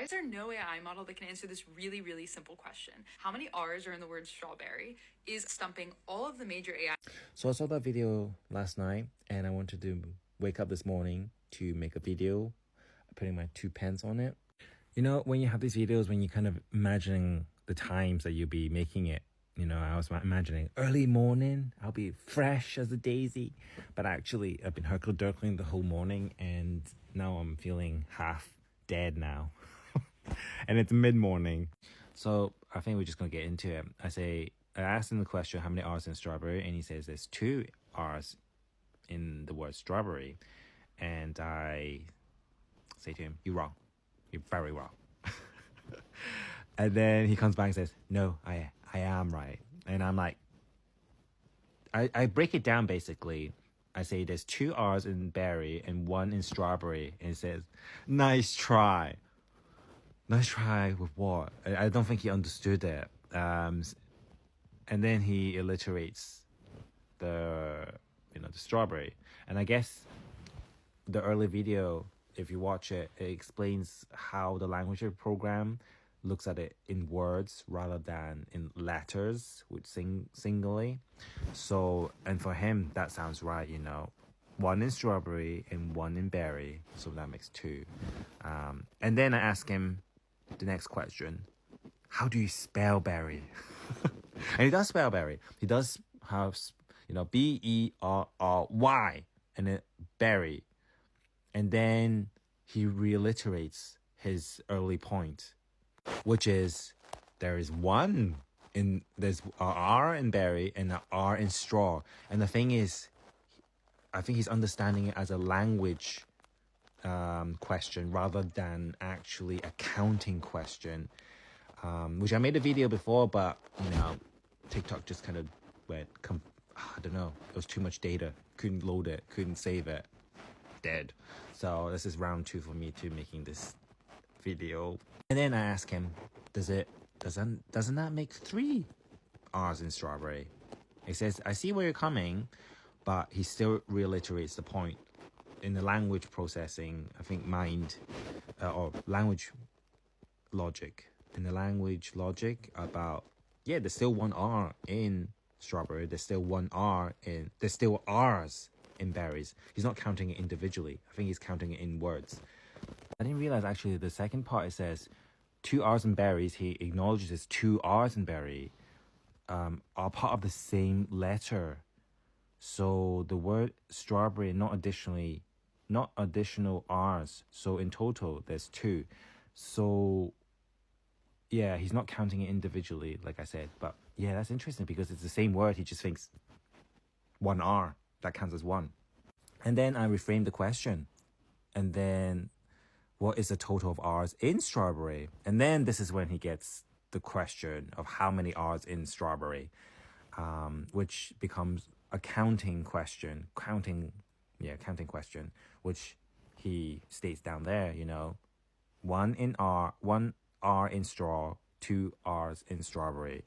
Is there no AI model that can answer this really, really simple question? How many R's are in the word strawberry is stumping all of the major AI. So I saw that video last night and I wanted to wake up this morning to make a video, putting my 2 pence on it. You know, when you have these videos, when you're kind of imagining the times that you'll be making it, you know, I was imagining early morning, I'll be fresh as a daisy. But actually, I've been hurkle-durkling the whole morning and now I'm feeling half dead now. And it's mid-morning. So I think we're just going to get into it. I asked him the question, how many R's in strawberry? And he says there's 2 R's in the word strawberry. And I say to him, you're wrong. You're very wrong. And then he comes back and says, no, I am right. And I'm like, I break it down basically. I say there's 2 R's in berry and 1 in strawberry. And it says, nice try. Nice try with what? I don't think he understood it. And then he alliterates the strawberry. And I guess the early video, if you watch it, it explains how the language program looks at it in words rather than in letters, which singly. So, and for him, that sounds right, 1 in strawberry and 1 in berry. So that makes 2. And then I ask him the next question. How do you spell berry? And he does spell berry. He does have, B-E-R-R-Y and then berry. And then he reiterates his early point, which is there's a R in berry and an R in straw. And the thing is, I think he's understanding it as a language question rather than actually a counting question, which I made a video before, but TikTok just kind of went, I don't know, it was too much data, couldn't load it, couldn't save it, dead. So this is round 2 for me to making this video. And then I ask him, doesn't that make 3 R's in strawberry? He says, I see where you're coming, but he still reiterates the point. In the language processing, I think or language logic. In the language logic about, there's still 1 R in strawberry, there's still R's in berries. He's not counting it individually. I think he's counting it in words. I didn't realize actually the second part, it says 2 R's in berries. He acknowledges 2 R's in berry are part of the same letter. So the word strawberry, not additional R's. So in total, there's 2. So yeah, he's not counting it individually, like I said. But yeah, that's interesting because it's the same word. He just thinks 1 R, that counts as 1. And then I reframe the question. And then what is the total of R's in strawberry? And then this is when he gets the question of how many R's in strawberry, which becomes a counting question, which he states down there, 1 R in straw, 2 R's in strawberry.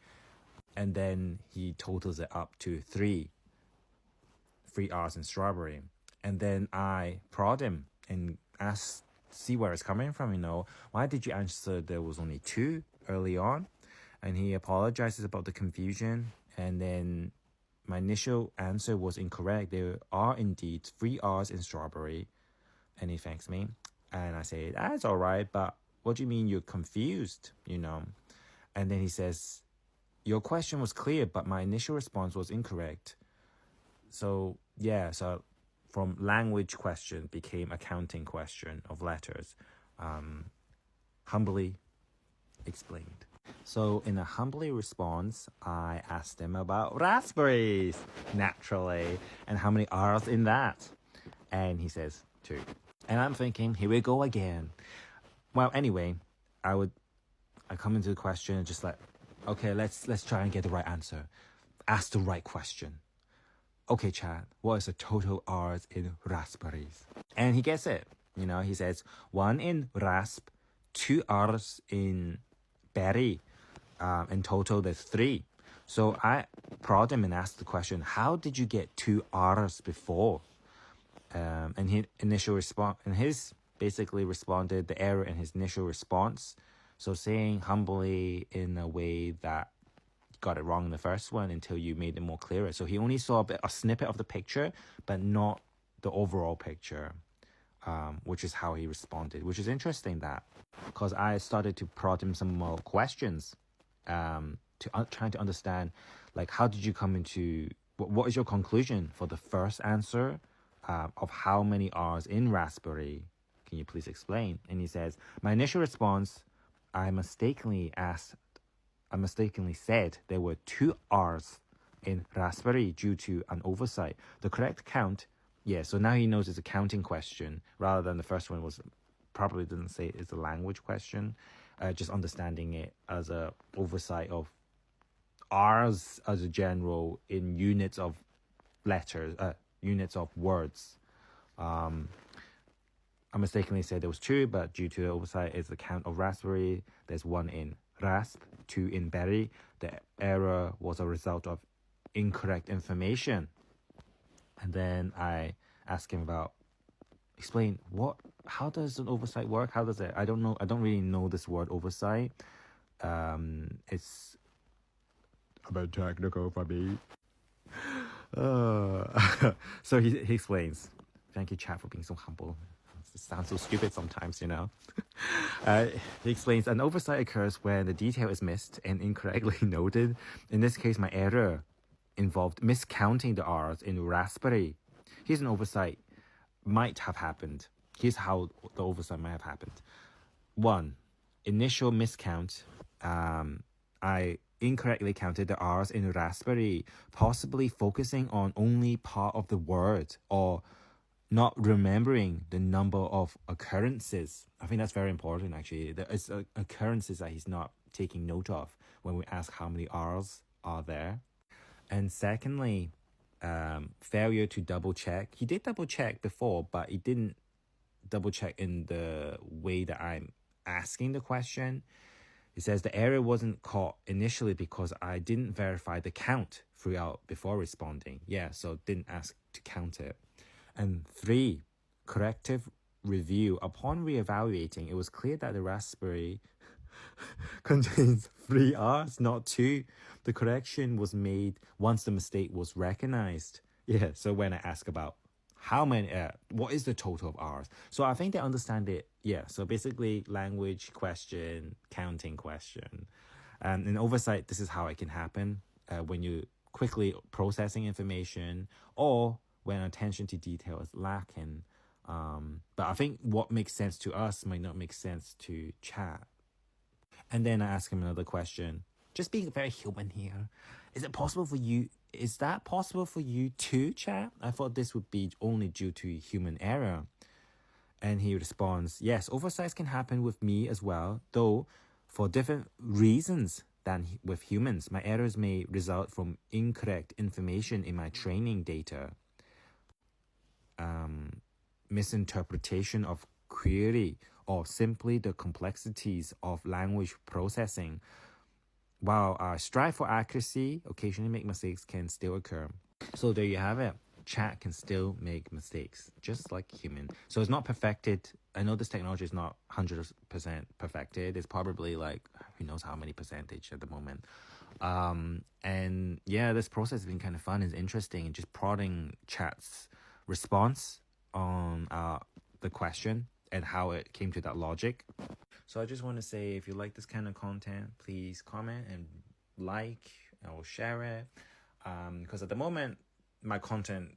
And then he totals it up to 3 R's in strawberry. And then I prod him and see where it's coming from, why did you answer there was only 2 early on? And he apologizes about the confusion. And then my initial answer was incorrect. There are indeed 3 R's in strawberry. And he thanks me. And I say, that's all right, but what do you mean you're confused, And then he says, your question was clear, but my initial response was incorrect. So from language question became a counting question of letters. Humbly explained. So in a humbly response, I asked him about raspberries, naturally, and how many R's in that. And he says 2. And I'm thinking, here we go again. Well, anyway, I come into the question just like, okay, let's try and get the right answer. Ask the right question. Okay, Chad, what is the total R's in raspberries? And he gets it. He says 1 in rasp, 2 R's in berry. In total, there's 3. So I prod him and asked the question, how did you get 2 R's before? And his initial response, and his basically responded the error in his initial response. So saying humbly in a way that you got it wrong in the first one until you made it more clearer. So he only saw a snippet of the picture, but not the overall picture, which is how he responded, which is interesting that, because I started to prod him some more questions, trying to understand, like, how did you come into, what is your conclusion for the first answer of how many R's in raspberry? Can you please explain? And he says, my initial response, I mistakenly said there were 2 R's in raspberry due to an oversight. The correct count, yeah, so now he knows it's a counting question rather than the first one was probably doesn't say it's a language question, just understanding it as a oversight of R's as a general in units of letters, units of words. I mistakenly said there was 2, but due to the oversight, it's the count of raspberry. There's 1 in rasp, 2 in berry. The error was a result of incorrect information. And then I asked him about, explain how does an oversight work? How does it? I don't know. I don't really know this word oversight. It's a bit technical for me. So he explains. Thank you, chat, for being so humble. It sounds so stupid sometimes, you know. He explains, an oversight occurs when the detail is missed and incorrectly noted. In this case, my error involved miscounting the R's in raspberry. Here's an oversight might have happened. Here's how the oversight might have happened. 1, initial miscount. I incorrectly counted the R's in raspberry, possibly focusing on only part of the word or not remembering the number of occurrences. I think that's very important, actually. There is occurrences that he's not taking note of when we ask how many R's are there. And secondly, failure to double check. He did double check before, but he didn't double check in the way that I'm asking the question. He says the error wasn't caught initially because I didn't verify the count throughout before responding. Yeah, so didn't ask to count it. And 3, corrective review. Upon reevaluating, it was clear that the raspberry contains 3 R's, not 2. The correction was made once the mistake was recognized. Yeah, so when I ask about how many, what is the total of R's? So I think they understand it. Yeah, so basically language question, counting question. In oversight, this is how it can happen when you quickly processing information or when attention to detail is lacking. But I think what makes sense to us might not make sense to chat. And then I ask him another question, just being very human here. Is that possible for you too, chat? I thought this would be only due to human error. And he responds, yes, oversights can happen with me as well, though for different reasons than with humans. My errors may result from incorrect information in my training data, misinterpretation of query, or simply the complexities of language processing. While I strive for accuracy, occasionally make mistakes can still occur. So there you have it. Chat can still make mistakes, just like human. So it's not perfected. I know this technology is not 100% perfected. It's probably like, who knows how many percentage at the moment. And yeah, this process has been kind of fun. It's interesting. And just prodding chat's response on the question and how it came to that logic. So I just want to say, if you like this kind of content, please comment and like or share it. Because at the moment, my content,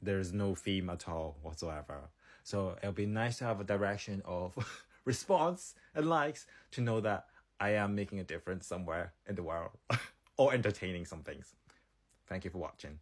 there's no theme at all whatsoever. So it'll be nice to have a direction of response and likes to know that I am making a difference somewhere in the world or entertaining some things. Thank you for watching.